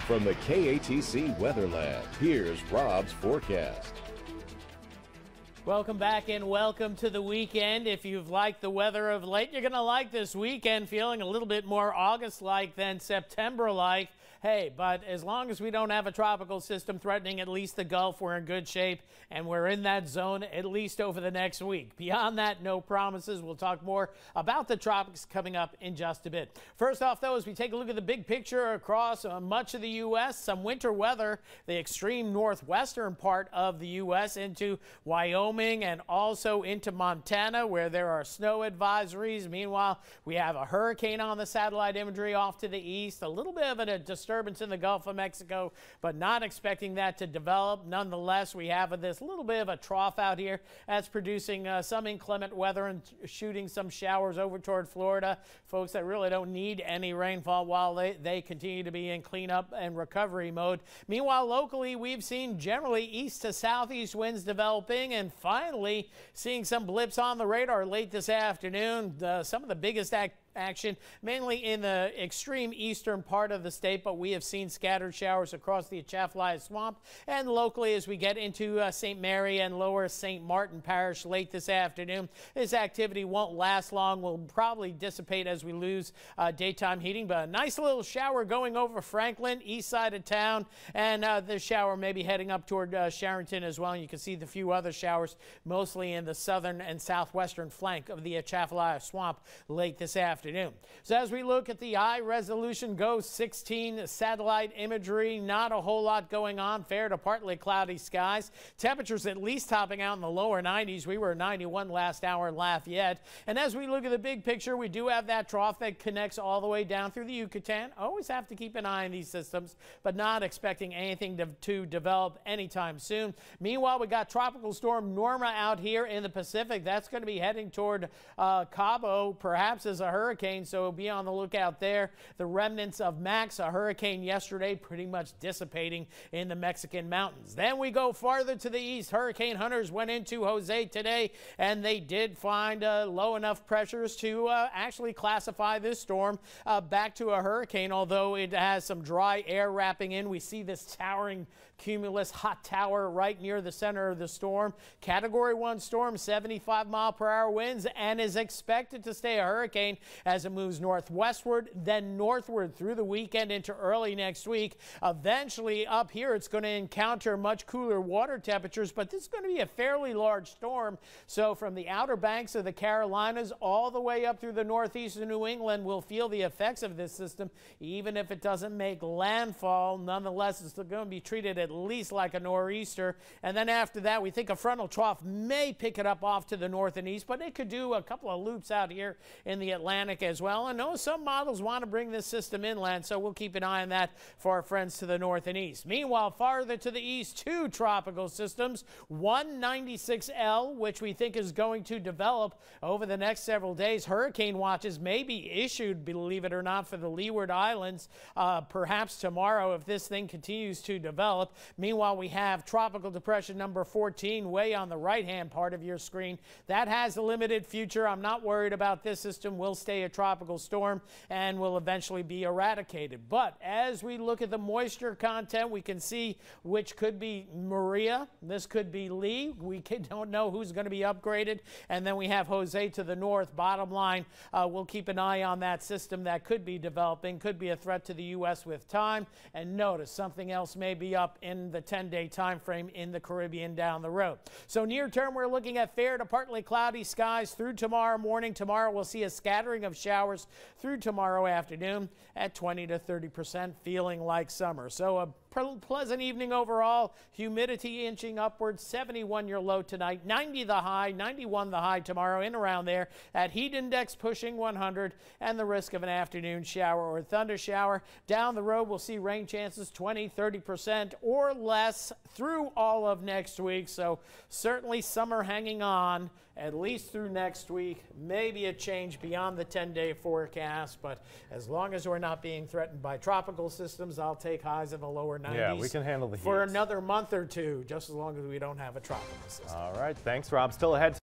From the KATC Weather Lab, here's Rob's forecast. Welcome back and welcome to the weekend. If you've liked the weather of late, you're going to like this weekend, feeling a little bit more August-like than September-like. Hey, but as long as we don't have a tropical system threatening at least the Gulf, we're in good shape, and we're in that zone at least over the next week. Beyond that, no promises. We'll talk more about the tropics coming up in just a bit. First off, though, as we take a look at the big picture across much of the U.S., some winter weather, the extreme northwestern part of the U.S. into Wyoming and also into Montana, where there are snow advisories. Meanwhile, we have a hurricane on the satellite imagery off to the east, a little bit of a disturbance in the Gulf of Mexico, but not expecting that to develop. Nonetheless, we have this little bit of a trough out here that's producing some inclement weather and shooting some showers over toward Florida. Folks that really don't need any rainfall while they continue to be in cleanup and recovery mode. Meanwhile, locally, we've seen generally east to southeast winds developing, and finally seeing some blips on the radar late this afternoon. Some of the biggest action mainly in the extreme eastern part of the state, but we have seen scattered showers across the Atchafalaya Swamp and locally as we get into St. Mary and lower St. Martin Parish late this afternoon. This activity won't last long, will probably dissipate as we lose daytime heating, but a nice little shower going over Franklin, east side of town, and the shower may be heading up toward Sherrington as well. And you can see the few other showers mostly in the southern and southwestern flank of the Atchafalaya Swamp late this afternoon. So as we look at the high resolution GOES 16 satellite imagery, not a whole lot going on. Fair to partly cloudy skies. Temperatures at least topping out in the lower 90s. We were 91 last hour in Lafayette. And as we look at the big picture, we do have that trough that connects all the way down through the Yucatan. Always have to keep an eye on these systems, but not expecting anything to develop anytime soon. Meanwhile, we got Tropical Storm Norma out here in the Pacific. That's going to be heading toward Cabo, perhaps as a hurricane. So be on the lookout there. The remnants of Max, a hurricane yesterday, pretty much dissipating in the Mexican mountains. Then we go farther to the east. Hurricane hunters went into Jose today, and they did find low enough pressures to actually classify this storm back to a hurricane, although it has some dry air wrapping in. We see this towering cumulus hot tower right near the center of the storm. Category 1 storm, 75-mile-per-hour winds, and is expected to stay a hurricane as it moves northwestward, then northward through the weekend into early next week. Eventually up here, it's going to encounter much cooler water temperatures, but this is going to be a fairly large storm. So from the outer banks of the Carolinas all the way up through the northeast of New England, we'll feel the effects of this system, even if it doesn't make landfall. Nonetheless, it's going to be treated at least like a nor'easter. And then after that, we think a frontal trough may pick it up off to the north and east, but it could do a couple of loops out here in the Atlantic as well. I know some models want to bring this system inland, so we'll keep an eye on that for our friends to the north and east. Meanwhile, farther to the east, two tropical systems, one 96L, which we think is going to develop over the next several days. Hurricane watches may be issued, believe it or not, for the Leeward Islands, perhaps tomorrow if this thing continues to develop. Meanwhile, we have tropical depression number 14 way on the right-hand part of your screen. That has a limited future. I'm not worried about this system. Will stay a tropical storm and will eventually be eradicated. But as we look at the moisture content, we can see which could be Maria. This could be Lee. We don't know who's going to be upgraded. And then we have Jose to the north. Bottom line, we'll keep an eye on that system that could be developing, could be a threat to the U.S. with time. And notice something else may be up in the 10-day time frame in the Caribbean down the road. So near term, we're looking at fair to partly cloudy skies through tomorrow morning. Tomorrow we'll see a scattering of showers through tomorrow afternoon at 20 to 30%, feeling like summer. So a pleasant evening overall. Humidity inching upwards. 71 your low tonight, 90 the high, 91 the high tomorrow, in around there. At heat index pushing 100, and the risk of an afternoon shower or thunder shower. Down the road, we'll see rain chances 20, 30% or less through all of next week. So certainly summer hanging on at least through next week. Maybe a change beyond the 10-day forecast, but as long as we're not being threatened by tropical systems, I'll take highs in the lower 90s. Yeah, we can handle the heat for another month or two, just as long as we don't have a tropical system. All right, thanks, Rob. Still ahead.